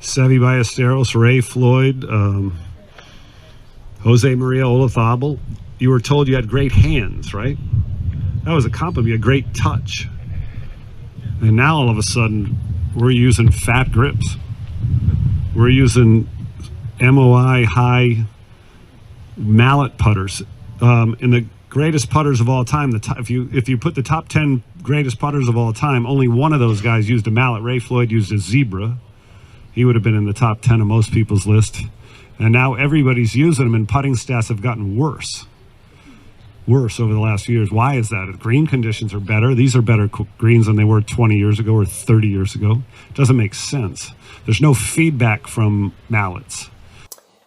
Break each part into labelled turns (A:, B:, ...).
A: Seve Ballesteros, Ray Floyd, Jose Maria Olazabal. You were told you had great hands, right? That was a compliment. You had great touch. And now all of a sudden, we're using fat grips. We're using MOI high mallet putters. In the greatest putters of all time, if you put the top 10 greatest putters of all time, only one of those guys used a mallet. Ray Floyd used a zebra. He would have been in the top 10 of most people's list. And now everybody's using them, and putting stats have gotten worse over the last few years. Why is that? Green conditions are better. These are better greens than they were 20 years ago or 30 years ago. It doesn't make sense. There's no feedback from mallets.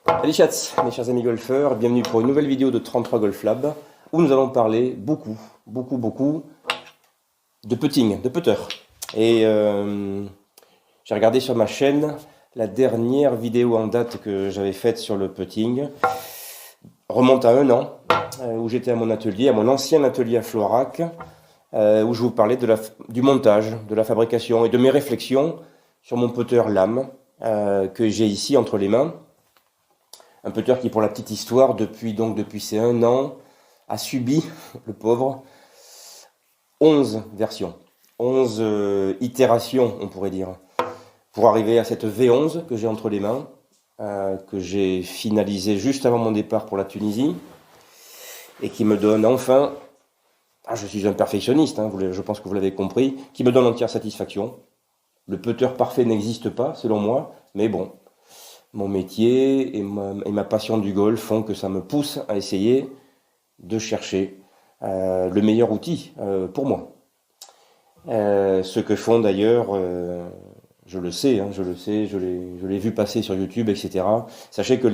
B: Salut chats, mes chers amis golfeurs, bienvenue pour une nouvelle vidéo de 33 Golf Lab où nous allons parler beaucoup de putting, de putter. Et j'ai regardé sur ma chaîne la dernière vidéo en date que j'avais faite sur le putting. Remonte à 1 an, où j'étais à mon atelier, à mon ancien atelier à Florac, où je vous parlais du montage, de la fabrication et de mes réflexions sur mon putter lame que j'ai ici entre les mains. Un putter qui, pour la petite histoire, depuis ces 1 an, a subi, le pauvre, 11 versions, 11 itérations, on pourrait dire, pour arriver à cette V11 que j'ai entre les mains, que j'ai finalisé juste avant mon départ pour la Tunisie, et qui me donne enfin, je suis un perfectionniste, hein, je pense que vous l'avez compris, qui me donne entière satisfaction. Le putter parfait n'existe pas, selon moi, mais bon, mon métier et ma passion du golf font que ça me pousse à essayer de chercher le meilleur outil pour moi. Ce que font d'ailleurs, je le sais, je l'ai vu passer sur YouTube, etc. Sachez que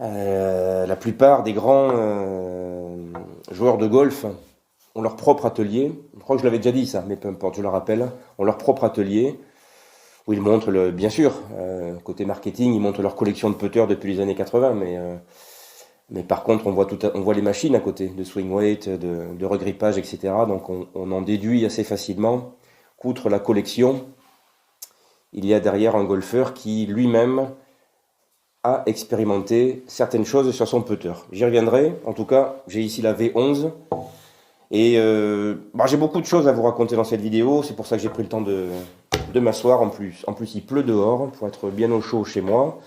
B: la plupart des grands joueurs de golf ont leur propre atelier. Je crois que je l'avais déjà dit ça, mais peu importe, je le rappelle. Ont leur propre atelier où ils montrent, bien sûr, côté marketing, ils montrent leur collection de putters depuis les années 80, mais par contre, on voit les machines à côté, de swing weight, de regrippage, etc. Donc on en déduit assez facilement qu'outre la collection, il y a derrière un golfeur qui lui-même a expérimenté certaines choses sur son putter. J'y reviendrai. En tout cas, j'ai ici la V11. Et j'ai beaucoup de choses à vous raconter dans cette vidéo. C'est pour ça que j'ai pris le temps de m'asseoir. En plus, il pleut dehors pour être bien au chaud chez moi.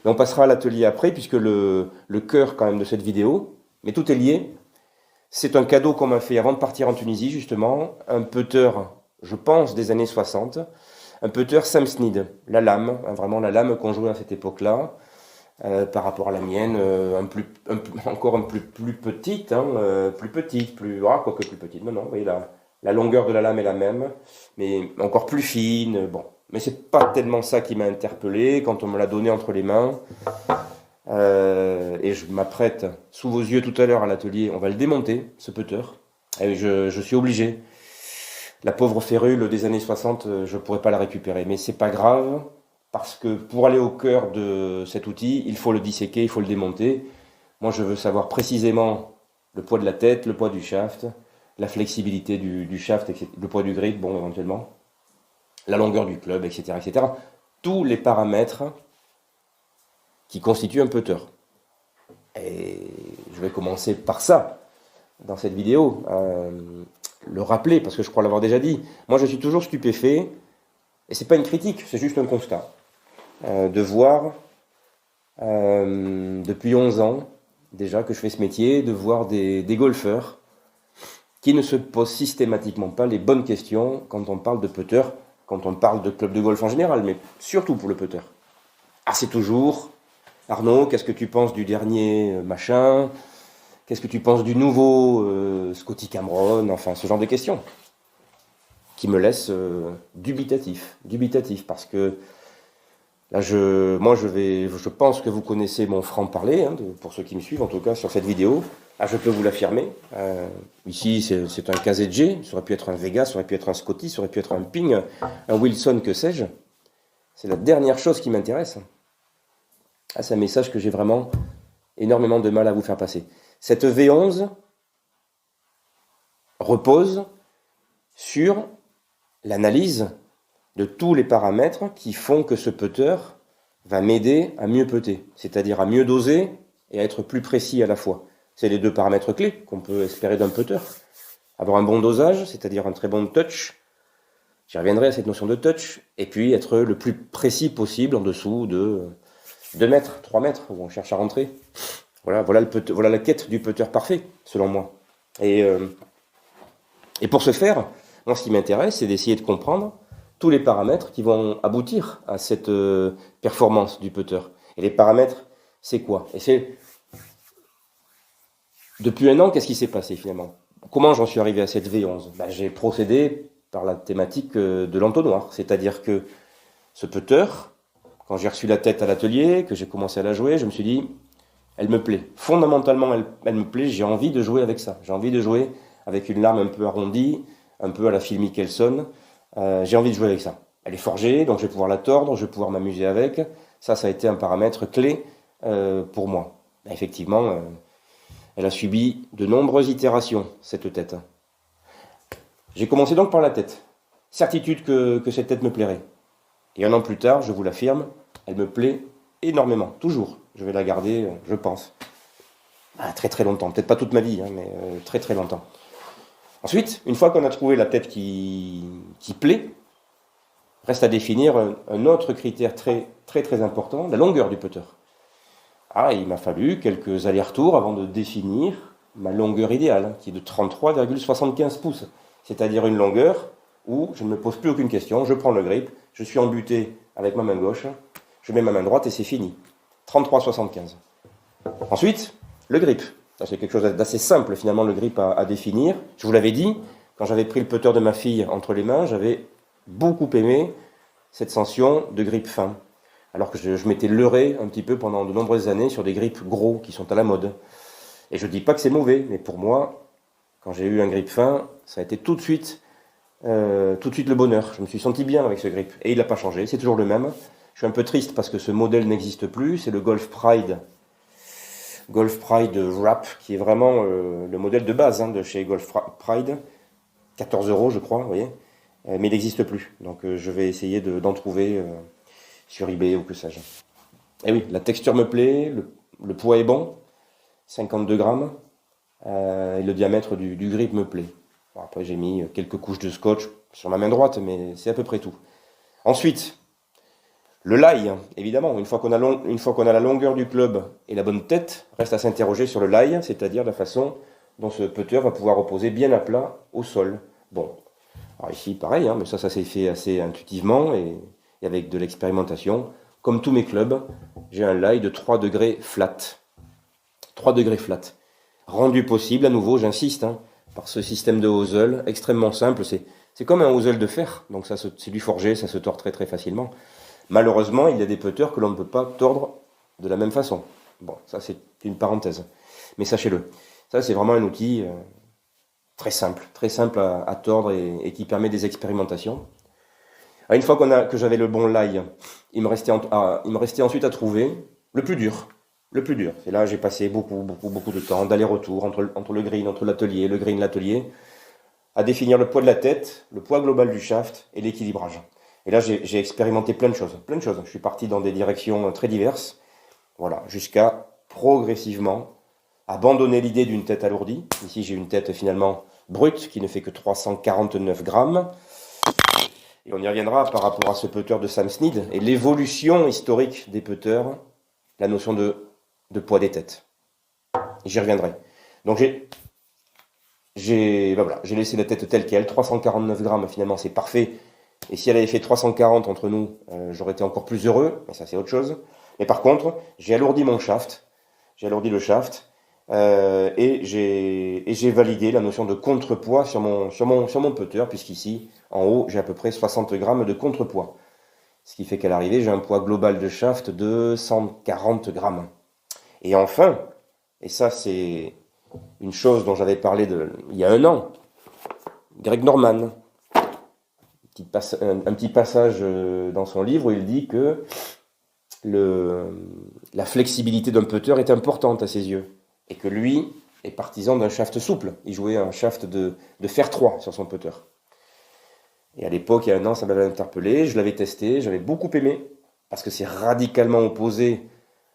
B: Mais on passera à l'atelier après, puisque le cœur quand même de cette vidéo, mais tout est lié. C'est un cadeau qu'on m'a fait avant de partir en Tunisie, justement. Un putter, je pense, des années 60. Un putter Sam Snead, la lame, vraiment la lame qu'on jouait à cette époque-là, par rapport à la mienne, encore un plus petite, plus petite, quoique plus petite, non, vous voyez, la longueur de la lame est la même, mais encore plus fine, bon. Mais c'est pas tellement ça qui m'a interpellé quand on me l'a donné entre les mains, et je m'apprête, sous vos yeux tout à l'heure à l'atelier, on va le démonter, ce putter, et je suis obligé. La pauvre férule des années 60, je ne pourrais pas la récupérer. Mais c'est pas grave, parce que pour aller au cœur de cet outil, il faut le disséquer, il faut le démonter. Moi, je veux savoir précisément le poids de la tête, le poids du shaft, la flexibilité du shaft, le poids du grip, bon, éventuellement, la longueur du club, etc., etc. Tous les paramètres qui constituent un putter. Et je vais commencer par ça, dans cette vidéo. Le rappeler, parce que je crois l'avoir déjà dit. Moi, je suis toujours stupéfait, et c'est pas une critique, c'est juste un constat, de voir, depuis 11 ans, déjà que je fais ce métier, de voir des golfeurs qui ne se posent systématiquement pas les bonnes questions quand on parle de putter, quand on parle de club de golf en général, mais surtout pour le putter. Ah, c'est toujours, Arnaud, qu'est-ce que tu penses du dernier machin ? Qu'est-ce que tu penses du nouveau Scotty Cameron? Enfin, ce genre de questions qui me laissent dubitatif, parce que là, je pense que vous connaissez mon franc-parler, pour ceux qui me suivent, en tout cas, sur cette vidéo. Ah, je peux vous l'affirmer. Ici, c'est un KZG, ça aurait pu être un Vegas, ça aurait pu être un Scotty, ça aurait pu être un Ping, un Wilson, que sais-je. C'est la dernière chose qui m'intéresse. Ah, c'est un message que j'ai vraiment énormément de mal à vous faire passer. Cette V11 repose sur l'analyse de tous les paramètres qui font que ce putter va m'aider à mieux putter, c'est-à-dire à mieux doser et à être plus précis à la fois. C'est les deux paramètres clés qu'on peut espérer d'un putter. Avoir un bon dosage, c'est-à-dire un très bon touch, j'y reviendrai à cette notion de touch, et puis être le plus précis possible en dessous de 2 mètres, 3 mètres, où on cherche à rentrer. Voilà la quête du putter parfait, selon moi. Et pour ce faire, moi ce qui m'intéresse, c'est d'essayer de comprendre tous les paramètres qui vont aboutir à cette performance du putter. Et les paramètres, c'est quoi? Et c'est depuis 1 an, qu'est-ce qui s'est passé finalement? Comment j'en suis arrivé à cette V11? J'ai procédé par la thématique de l'entonnoir, c'est-à-dire que ce putter, quand j'ai reçu la tête à l'atelier, que j'ai commencé à la jouer, je me suis dit, elle me plaît. Fondamentalement, elle me plaît, j'ai envie de jouer avec ça. J'ai envie de jouer avec une lame un peu arrondie, un peu à la Phil Mickelson. J'ai envie de jouer avec ça. Elle est forgée, donc je vais pouvoir la tordre, je vais pouvoir m'amuser avec. Ça a été un paramètre clé pour moi. Effectivement, elle a subi de nombreuses itérations, cette tête. J'ai commencé donc par la tête. Certitude que cette tête me plairait. Et 1 an plus tard, je vous l'affirme, elle me plaît énormément, toujours. Je vais la garder, je pense, très très longtemps. Peut-être pas toute ma vie, mais très très longtemps. Ensuite, une fois qu'on a trouvé la tête qui plaît, reste à définir un autre critère très très très important, la longueur du putter. Il m'a fallu quelques allers-retours avant de définir ma longueur idéale, qui est de 33,75 pouces. C'est-à-dire une longueur où je ne me pose plus aucune question, je prends le grip, je suis embuté avec ma main gauche, je mets ma main droite et c'est fini. 33,75. Ensuite, le grip. Ça, c'est quelque chose d'assez simple finalement, le grip à définir. Je vous l'avais dit, quand j'avais pris le putter de ma fille entre les mains, j'avais beaucoup aimé cette sensation de grip fin. Alors que je m'étais leurré un petit peu pendant de nombreuses années sur des grips gros qui sont à la mode. Et je ne dis pas que c'est mauvais, mais pour moi, quand j'ai eu un grip fin, ça a été tout de suite le bonheur. Je me suis senti bien avec ce grip. Et il n'a pas changé, c'est toujours le même. Je suis un peu triste parce que ce modèle n'existe plus, c'est le Golf Pride Wrap, qui est vraiment le modèle de base de chez Golf Pride. 14 € je crois, vous voyez. Mais il n'existe plus. Donc je vais essayer d'en trouver sur eBay ou que sais-je. Et oui, la texture me plaît, le poids est bon, 52 grammes, et le diamètre du grip me plaît. Bon, après j'ai mis quelques couches de scotch sur ma main droite, mais c'est à peu près tout. Ensuite, le lie, évidemment, une fois qu'on a la longueur du club et la bonne tête, reste à s'interroger sur le lie, c'est-à-dire la façon dont ce putter va pouvoir reposer bien à plat au sol. Bon, alors ici pareil, mais ça s'est fait assez intuitivement et avec de l'expérimentation. Comme tous mes clubs, j'ai un lie de 3 degrés flat. 3 degrés flat. Rendu possible, à nouveau, j'insiste, par ce système de hosel extrêmement simple. C'est comme un hosel de fer, donc c'est du forgé, ça se tord très très facilement. Malheureusement, il y a des putters que l'on ne peut pas tordre de la même façon. Bon, ça c'est une parenthèse. Mais sachez-le, ça c'est vraiment un outil très simple à tordre et qui permet des expérimentations. Alors, une fois que j'avais le bon lie, il me restait ensuite à trouver le plus dur. Le plus dur. Et là, j'ai passé beaucoup de temps d'aller-retour entre le green, entre l'atelier, le green, l'atelier, à définir le poids de la tête, le poids global du shaft et l'équilibrage. Et là, j'ai expérimenté plein de choses. Je suis parti dans des directions très diverses, voilà, jusqu'à progressivement abandonner l'idée d'une tête alourdie. Ici, j'ai une tête finalement brute qui ne fait que 349 grammes. Et on y reviendra par rapport à ce putter de Sam Snead et l'évolution historique des putters, la notion de poids des têtes. J'y reviendrai. Donc j'ai laissé la tête telle qu'elle, 349 grammes finalement, c'est parfait. Et si elle avait fait 340 entre nous, j'aurais été encore plus heureux, mais ça c'est autre chose. Mais par contre, j'ai alourdi le shaft, et j'ai validé la notion de contrepoids sur mon putter, puisqu'ici, en haut, j'ai à peu près 60 grammes de contrepoids. Ce qui fait qu'à l'arrivée, j'ai un poids global de shaft de 140 grammes. Et enfin, et ça c'est une chose dont j'avais parlé il y a 1 an, Greg Norman, un petit passage dans son livre où il dit que la flexibilité d'un putter est importante à ses yeux, et que lui est partisan d'un shaft souple. Il jouait un shaft de fer 3 sur son putter. Et à l'époque, il y a un an, ça m'avait interpellé. Je l'avais testé, j'avais beaucoup aimé, parce que c'est radicalement opposé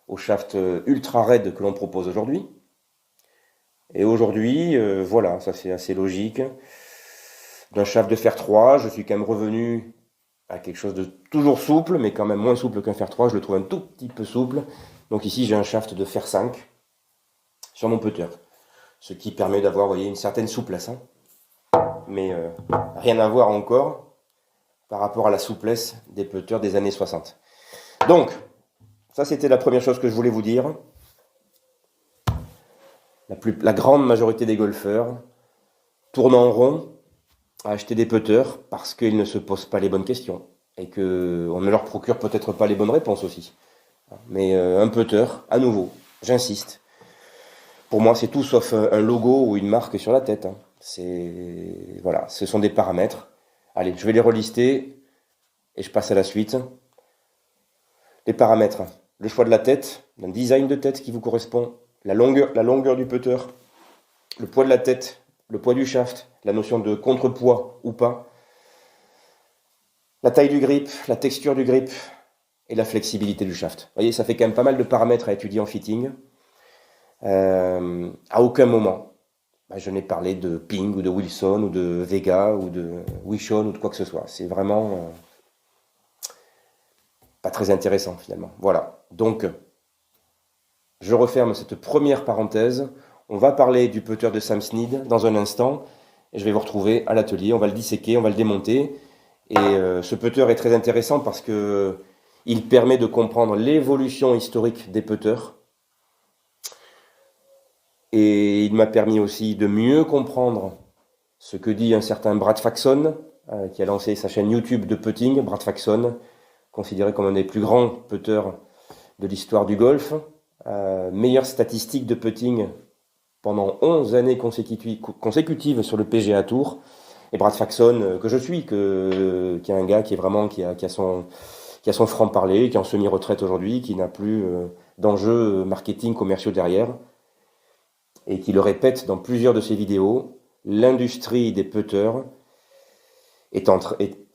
B: au shaft ultra raide que l'on propose aujourd'hui. Et aujourd'hui, voilà, ça c'est assez logique. D'un shaft de fer 3, je suis quand même revenu à quelque chose de toujours souple, mais quand même moins souple qu'un fer 3. Je le trouve un tout petit peu souple. Donc ici, j'ai un shaft de fer 5 sur mon putter, ce qui permet d'avoir, vous voyez, une certaine souplesse, hein. Mais rien à voir encore par rapport à la souplesse des putters des années 60. Donc, ça c'était la première chose que je voulais vous dire. La grande majorité des golfeurs tournent en rond à acheter des putters parce qu'ils ne se posent pas les bonnes questions et qu'on ne leur procure peut-être pas les bonnes réponses aussi. Mais un putter, à nouveau, j'insiste, pour moi c'est tout sauf un logo ou une marque sur la tête, hein. Voilà, ce sont des paramètres. Allez, je vais les relister et je passe à la suite. Les paramètres, le choix de la tête, un design de tête qui vous correspond, la longueur du putter, le poids de la tête, le poids du shaft, la notion de contrepoids ou pas, la taille du grip, la texture du grip et la flexibilité du shaft. Vous voyez, ça fait quand même pas mal de paramètres à étudier en fitting. À aucun moment, je n'ai parlé de Ping ou de Wilson ou de Vega ou de Wishon ou de quoi que ce soit. C'est vraiment pas très intéressant finalement. Voilà, donc je referme cette première parenthèse. On va parler du putter de Sam Snead dans un instant. Et je vais vous retrouver à l'atelier. On va le disséquer, on va le démonter. Et ce putter est très intéressant parce que il permet de comprendre l'évolution historique des putters. Et il m'a permis aussi de mieux comprendre ce que dit un certain Brad Faxon, qui a lancé sa chaîne YouTube de putting. Brad Faxon, considéré comme un des plus grands putters de l'histoire du golf. Meilleure statistique de putting pendant 11 années consécutives sur le PGA Tour. Et Brad Faxon, que je suis, qui est un gars qui a son franc-parler, qui est en semi-retraite aujourd'hui, qui n'a plus d'enjeux marketing commerciaux derrière, et qui le répète dans plusieurs de ses vidéos, l'industrie des putters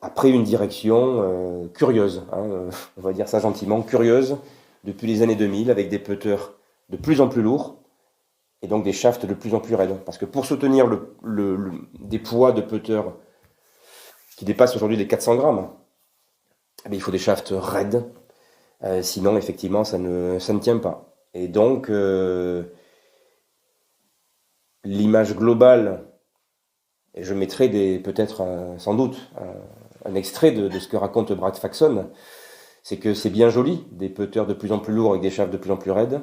B: a pris une direction curieuse, hein, on va dire ça gentiment, curieuse, depuis les années 2000, avec des putters de plus en plus lourds, et donc des shafts de plus en plus raides. Parce que pour soutenir des poids de putter qui dépassent aujourd'hui les 400 grammes, il faut des shafts raides, sinon effectivement ça ne tient pas. Et donc l'image globale, et je mettrai peut-être sans doute un extrait de ce que raconte Brad Faxon, c'est que c'est bien joli, des putters de plus en plus lourds avec des shafts de plus en plus raides,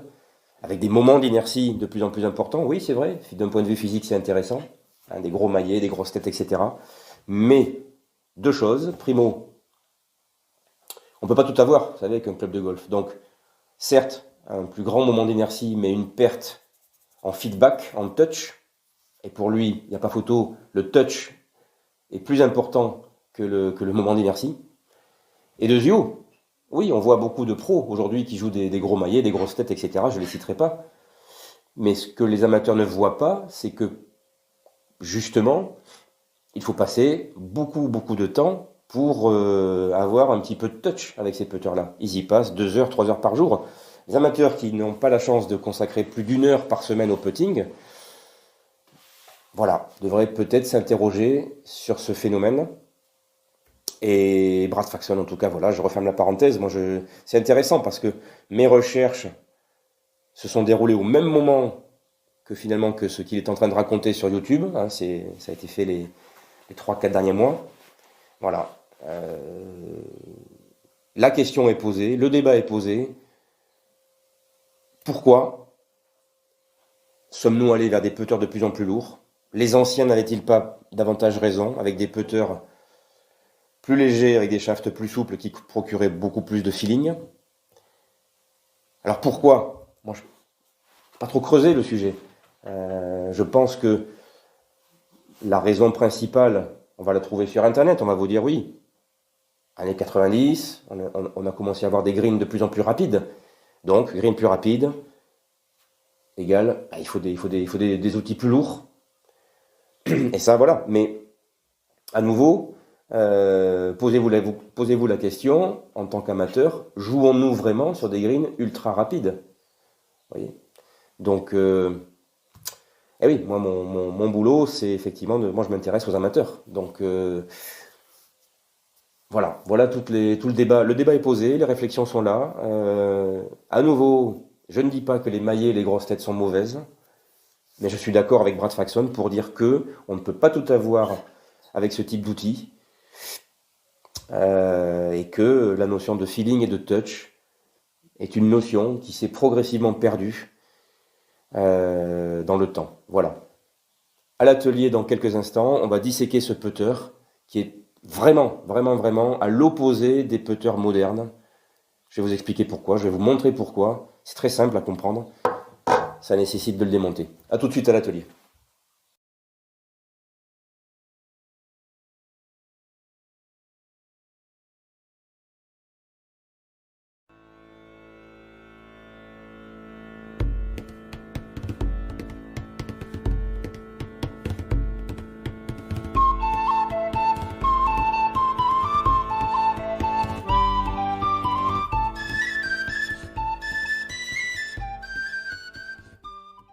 B: avec des moments d'inertie de plus en plus importants. Oui, c'est vrai, d'un point de vue physique, c'est intéressant, hein, des gros maillets, des grosses têtes, etc. Mais deux choses. Primo, on ne peut pas tout avoir, vous savez, avec un club de golf. Donc, certes, un plus grand moment d'inertie, mais une perte en feedback, en touch. Et pour lui, il n'y a pas photo, le touch est plus important que le moment d'inertie. Et de yeux, oui, on voit beaucoup de pros aujourd'hui qui jouent des gros maillets, des grosses têtes, etc. Je ne les citerai pas. Mais ce que les amateurs ne voient pas, c'est que, justement, il faut passer beaucoup de temps pour avoir un petit peu de touch avec ces putters-là. Ils y passent 2 heures, 3 heures par jour. Les amateurs qui n'ont pas la chance de consacrer plus d'1 heure par semaine au putting, voilà, devraient peut-être s'interroger sur ce phénomène. Et Brad Faxon, en tout cas, voilà, je referme la parenthèse. C'est intéressant parce que mes recherches se sont déroulées au même moment que finalement que ce qu'il est en train de raconter sur YouTube. Hein, ça a été fait les 3-4 derniers mois. Voilà. La question est posée, le débat est posé. Pourquoi sommes-nous allés vers des putters de plus en plus lourds? Les anciens n'avaient-ils pas davantage raison, avec des putters plus légers, avec des shafts plus souples qui procuraient beaucoup plus de feeling? Alors pourquoi? Moi, je n'ai pas trop creusé le sujet. Je pense que la raison principale, on va la trouver sur Internet. On va vous dire oui, années 90, on a commencé à avoir des greens de plus en plus rapides. Donc, green plus rapide égale, il faut des outils plus lourds. Et ça, voilà. Mais, à nouveau, Posez-vous la question, en tant qu'amateur, jouons-nous vraiment sur des greens ultra rapides? Voyez. Donc, eh oui, moi, mon boulot, c'est effectivement, moi, je m'intéresse aux amateurs. Donc, voilà tout le débat. Le débat est posé, les réflexions sont là. À nouveau, je ne dis pas que les maillets et les grosses têtes sont mauvaises, mais je suis d'accord avec Brad Faxon pour dire que on ne peut pas tout avoir avec ce type d'outils, et que la notion de feeling et de touch est une notion qui s'est progressivement perdue dans le temps. Voilà. À l'atelier, dans quelques instants, on va disséquer ce putter qui est vraiment à l'opposé des putters modernes. Je vais vous expliquer pourquoi, je vais vous montrer pourquoi. C'est très simple à comprendre. Ça nécessite de le démonter. A tout de suite à l'atelier.